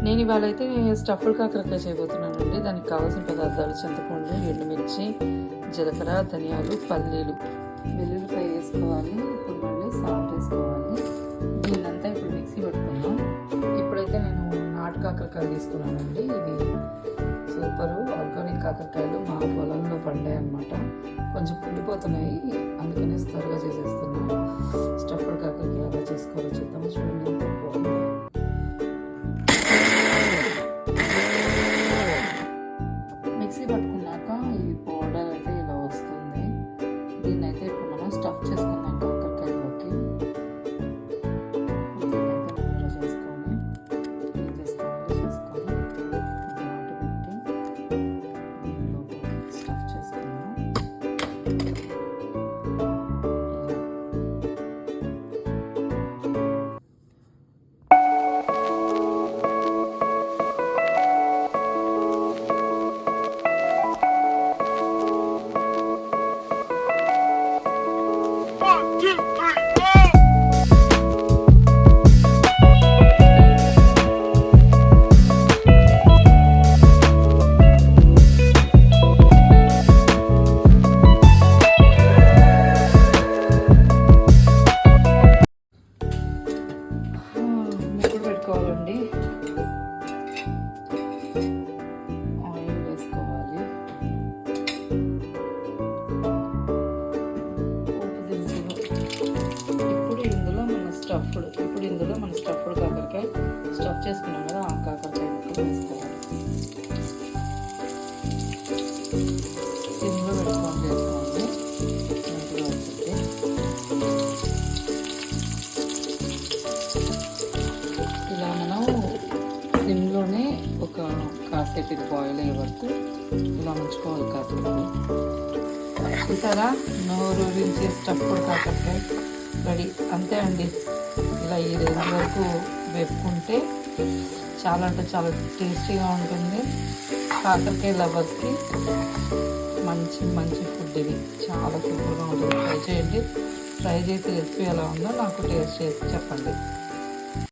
నేను ఇవాళ అయితే స్టఫ్డ్ కాకరకాయ చేయబోతున్నానండి. దానికి కావాల్సిన పదార్థాలు: చింతపండు, ఎండుమిర్చి, జీలకర్ర, ధనియాలు, పల్లీలు, వెల్లుల్లిపాయ వేసుకోవాలి. ఇప్పుడు మళ్ళీ సాల్ట్ వేసుకోవాలి. దీన్నంతా ఇప్పుడు మిక్సీ పట్టుకున్నాం. ఇప్పుడైతే నేను నాటు కాకరకాయలు తీసుకున్నానండి. ఇవి సూపరు ఆర్గానిక్ కాకరకాయలు మా పొలంలో పండాయి అన్నమాట. కొంచెం కుళ్ళిపోతున్నాయి, అందుకనే త్వరగా చేసేస్తున్నాను. స్టఫ్డ్ కాకరకాయ ఎలా చేసుకోవాలో చూద్దాము. చూడండి ఎంత బాగుంది. మిక్సీ పట్టుకున్నాక ఈ పౌడర్ అయితే ఇలా వస్తుంది. దీన్ని అయితే ఇప్పుడు మనం స్టఫ్ చేసుకుందాం కాకరకాయలోకి. దీన్నైతే మనం చేసుకొని ఏం చేసుకోవాలి చేసుకొని నాటు పెట్టి దీనిలోకి స్టఫ్ చేసుకుందాం. ముగ్గురు పెట్టుకోవాలండి. ఆయిల్ వేసుకోవాలి. పోపు దినుసులు. ఇప్పుడు ఇందులో మన స్టఫ్డ్ కాకరకాయ స్టఫ్ చేసుకున్నాం కదా, ఆ కాకరకాయ ముక్కలు వేసుకోవాలి. సిమ్లో పెట్టుకొని చేసుకోండి. మంచిగా వచ్చింది. ఇలా మనం సిమ్లోనే ఒక కాసేపు ఇది బాయిల్ అయ్యే వరకు ఇలా ఉంచుకోవాలి. కాసేపు చూసారా, నోరూరించే స్టఫ్డ్ కాకరకాయ రెడీ. అంతే అండి. ఇలా ఈ రేంజ్ వరకు వేపుకుంటే చాలా అంటే చాలా టేస్టీగా ఉంటుంది. కాకరకాయ లవర్స్కి మంచి మంచి ఫుడ్ ఇది. చాలా సూపర్గా ఉంటుంది. ట్రై చేయండి. ట్రై చేసి రెసిపీ ఎలా ఉందో నాకు టేస్ట్ చేసి చెప్పండి.